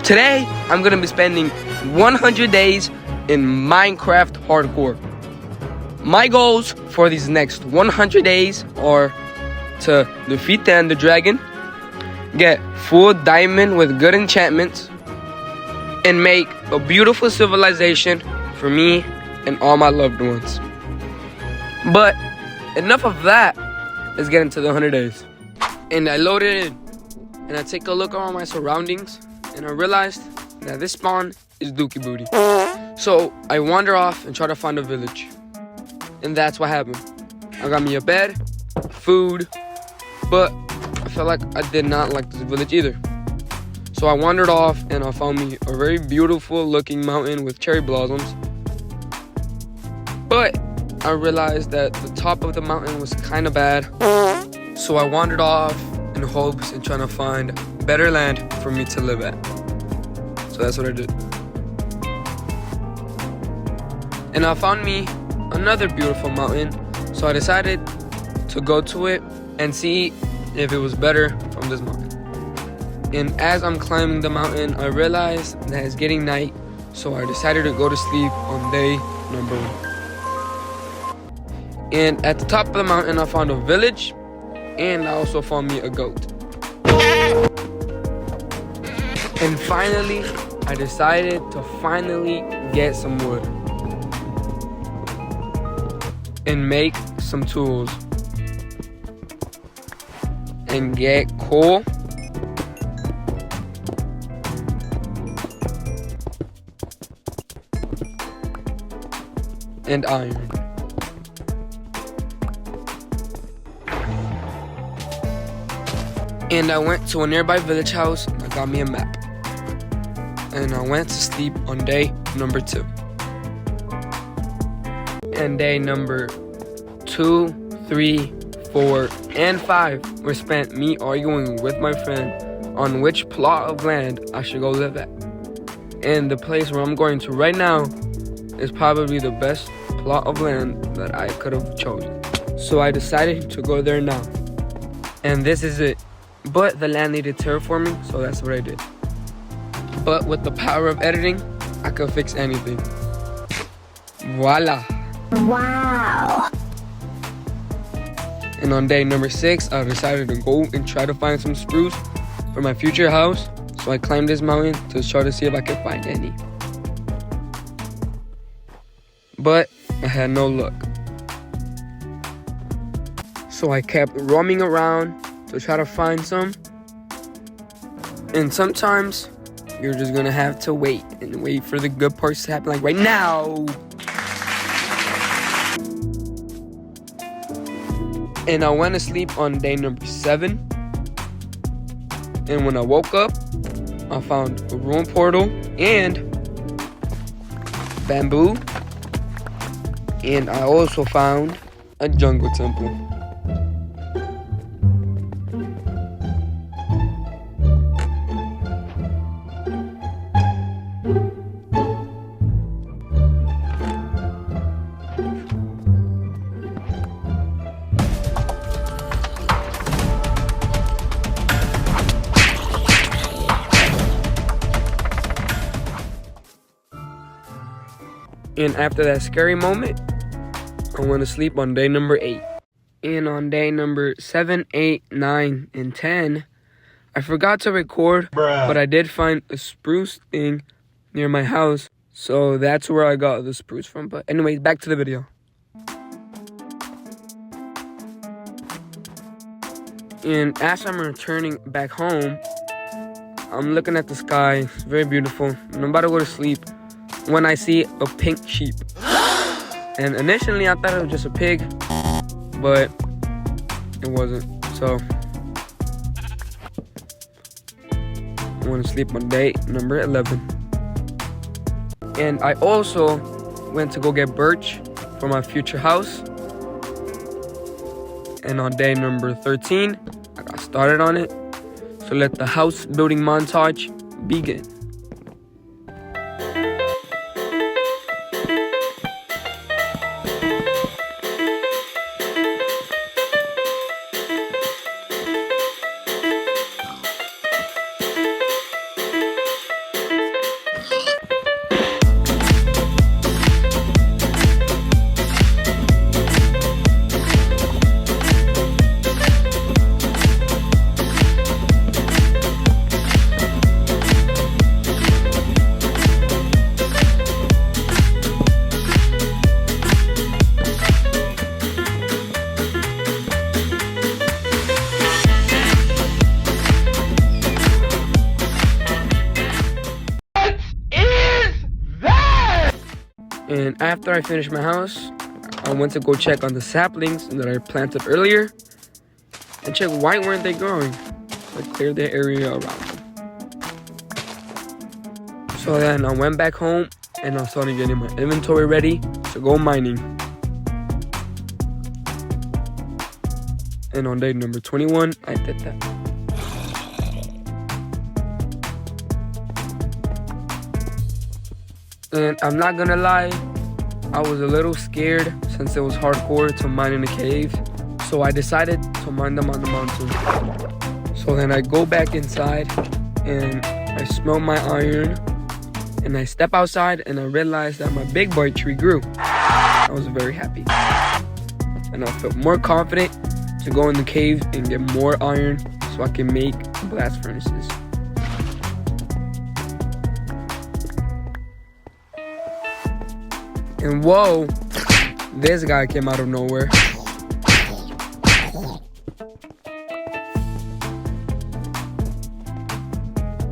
Today, I'm gonna be spending 100 days in Minecraft Hardcore. My goals for these next 100 days are to defeat the Ender Dragon, get full diamond with good enchantments, and make a beautiful civilization for me and all my loved ones. But enough of that. Let's get into the 100 days. And I loaded in, and I take a look around my surroundings, and I realized that this spawn is Dookie Booty. So I wander off and try to find a village. And that's what happened. I got me a bed, food, but I felt like I did not like this village either. So I wandered off and I found me a very beautiful looking mountain with cherry blossoms. But I realized that the top of the mountain was kind of bad. So I wandered off in hopes and trying to find better land for me to live at. So that's what I did. And I found me another beautiful mountain. So I decided to go to it and see if it was better from this mountain. And as I'm climbing the mountain, I realized that it's getting night. So I decided to go to sleep on day number 1. And at the top of the mountain, I found a village. And I also found me a goat. And finally, I decided to finally get some wood and make some tools and get coal and iron. And I went to a nearby village house and I got me a map. And I went to sleep on day number 2. And day number 2, 3, 4, and 5 were spent me arguing with my friend on which plot of land I should go live at. And the place where I'm going to right now is probably the best plot of land that I could have chosen. So I decided to go there now. And this is it. But the land needed terraforming, so that's what I did. But with the power of editing, I could fix anything. Voila. Wow. And on day number 6, I decided to go and try to find some spruce for my future house. So I climbed this mountain to try to see if I could find any. But I had no luck. So I kept roaming around to try to find some. And sometimes you're just gonna have to wait and wait for the good parts to happen, like right now. And I went to sleep on day number 7. And when I woke up, I found a ruin portal and bamboo. And I also found a jungle temple. And after that scary moment, I went to sleep on day number 8. And on day number 7, 8, 9, and 10, I forgot to record, but I did find a spruce thing near my house. So that's where I got the spruce from. But anyways, back to the video. And as I'm returning back home, I'm looking at the sky. It's very beautiful. And I'm about to go to sleep when I see a pink sheep. And initially I thought it was just a pig, but it wasn't. So I want to sleep on day number 11. And I also went to go get birch for my future house. And on day number 13, I got started on it. So let the house building montage begin. And after I finished my house, I went to go check on the saplings that I planted earlier and check why weren't they growing. So I cleared the area around them. So then I went back home and I started getting my inventory ready to go mining. And on day number 21, I did that. And I'm not gonna lie, I was a little scared since it was hardcore to mine in a cave. So I decided to mine them on the mountain. So then I go back inside and I smell my iron. And I step outside and I realize that my big boy tree grew. I was very happy. And I felt more confident to go in the cave and get more iron so I can make blast furnaces. And whoa, this guy came out of nowhere.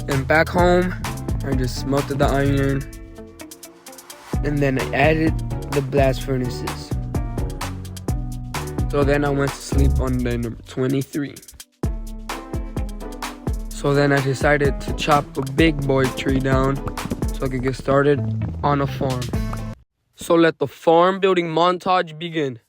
And back home, I just smelted the iron. And then I added the blast furnaces. So then I went to sleep on day number 23. So then I decided to chop a big boy tree down so I could get started on a farm. So let the farm building montage begin.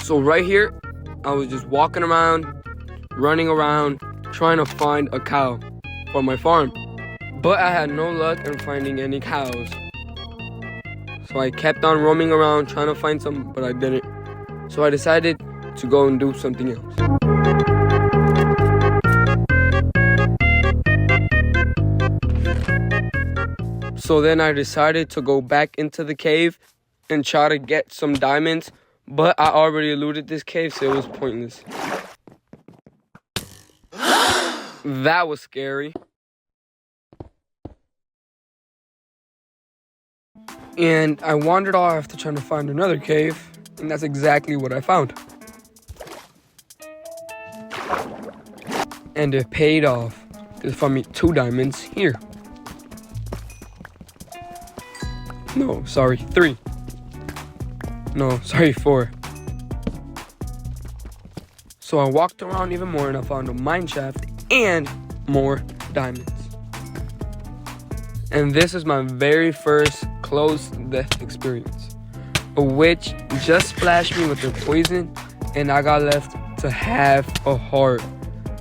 So right here, I was just walking around, running around, trying to find a cow for my farm. But I had no luck in finding any cows. So I kept on roaming around trying to find some, but I didn't. So I decided to go and do something else. So then I decided to go back into the cave and try to get some diamonds. But I already looted this cave, so it was pointless. That was scary. And I wandered off to try to find another cave, and that's exactly what I found. And it paid off. It found me 2 diamonds here. No, sorry, 3. No, sorry, 4. So I walked around even more and I found a mine shaft and more diamonds. And this is my very first close death experience. A witch just splashed me with her poison and I got left to half a heart.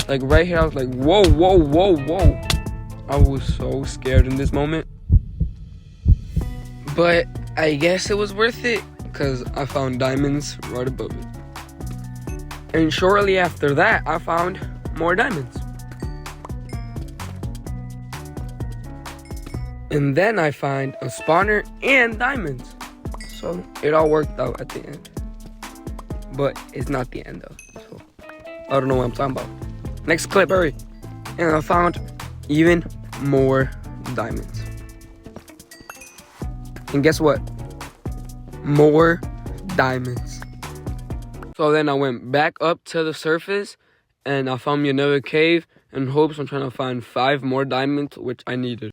Like right here, I was like, whoa, whoa, whoa, whoa. I was so scared in this moment. But I guess it was worth it, because I found diamonds right above it. And shortly after that, I found more diamonds. And then I find a spawner and diamonds. So it all worked out at the end. But it's not the end though. So I don't know what I'm talking about. Next clip, hurry. And I found even more diamonds. And guess what? More diamonds. So then I went back up to the surface and I found me another cave in hopes I'm trying to find 5 more diamonds, which I needed.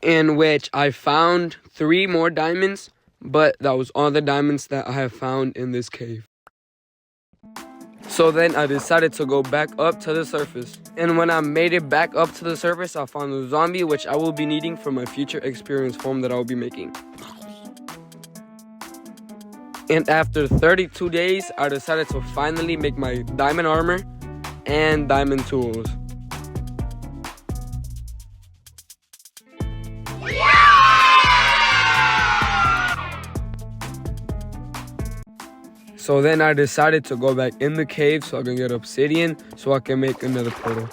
In which I found 3 more diamonds, but that was all the diamonds that I have found in this cave. So then I decided to go back up to the surface. And when I made it back up to the surface, I found a zombie, which I will be needing for my future experience form that I will be making. And after 32 days, I decided to finally make my diamond armor and diamond tools. So then I decided to go back in the cave so I can get obsidian so I can make another portal.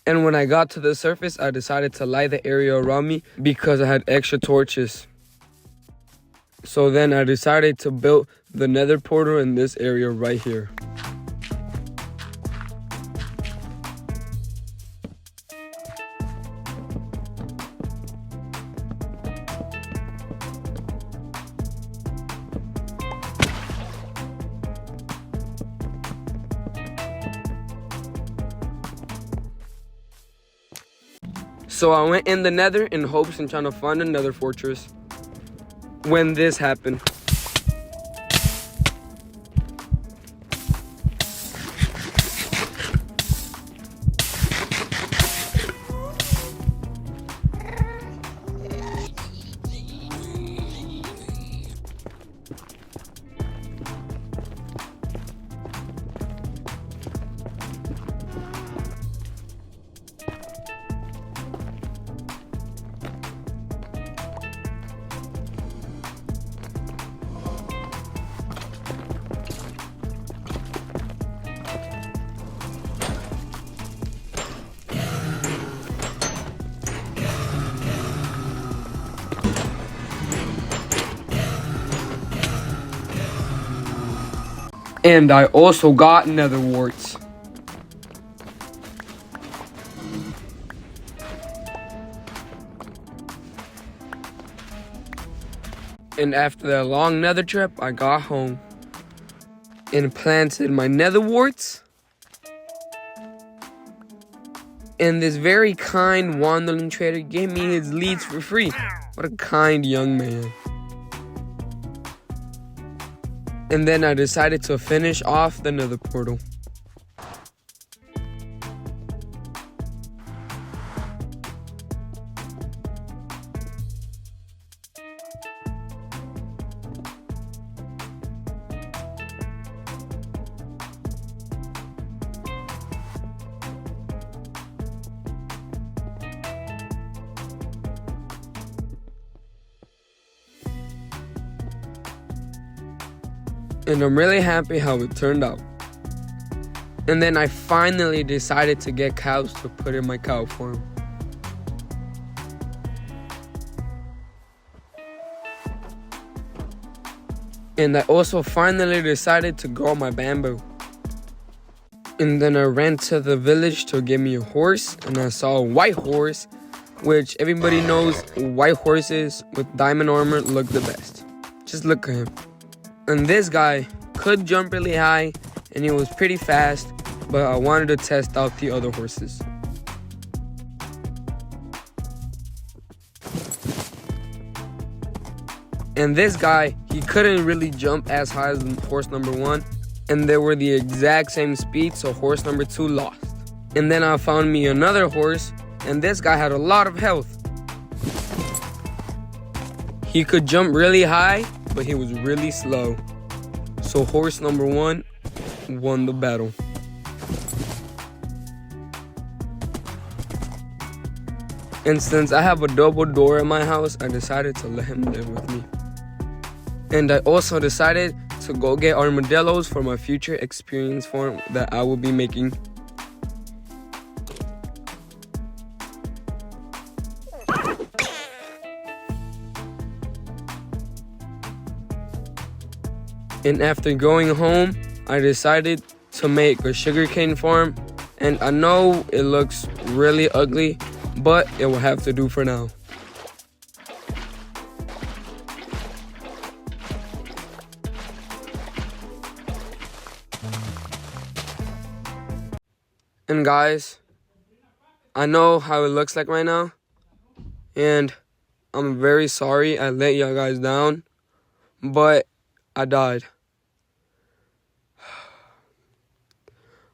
And when I got to the surface, I decided to light the area around me because I had extra torches. So then I decided to build the nether portal in this area right here. So I went in the nether in hopes and trying to find another fortress. When this happened. And I also got nether warts. And after that long nether trip, I got home and planted my nether warts. And this very kind wandering trader gave me his leads for free. What a kind young man. And then I decided to finish off the nether portal. And I'm really happy how it turned out. And then I finally decided to get cows to put in my cow farm. And I also finally decided to grow my bamboo. And then I ran to the village to get me a horse, and I saw a white horse, which everybody knows white horses with diamond armor look the best. Just look at him. And this guy could jump really high, and he was pretty fast, but I wanted to test out the other horses. And this guy, he couldn't really jump as high as horse number 1, and they were the exact same speed, so horse number 2 lost. And then I found me another horse, and this guy had a lot of health. He could jump really high, but he was really slow. So horse number 1 won the battle. And since I have a double door in my house, I decided to let him live with me. And I also decided to go get armadillos for my future experience farm that I will be making. And after going home, I decided to make a sugarcane farm. And I know it looks really ugly, but it will have to do for now. And guys, I know how it looks like right now, and I'm very sorry I let y'all guys down, but I died.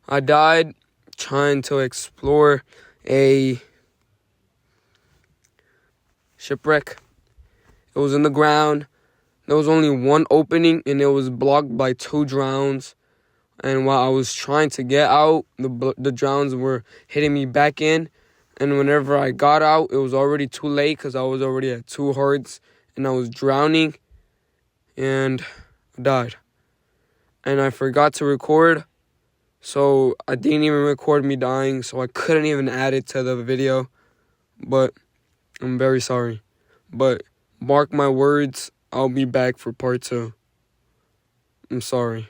I died trying to explore a shipwreck. It was in the ground. There was only one opening, and it was blocked by 2 drowns. And while I was trying to get out, the drowns were hitting me back in. And whenever I got out, it was already too late because I was already at 2 hearts and I was drowning. And I died. And I forgot to record. So I didn't even record me dying, so I couldn't even add it to the video. But I'm very sorry. But mark my words, I'll be back for part 2. I'm sorry.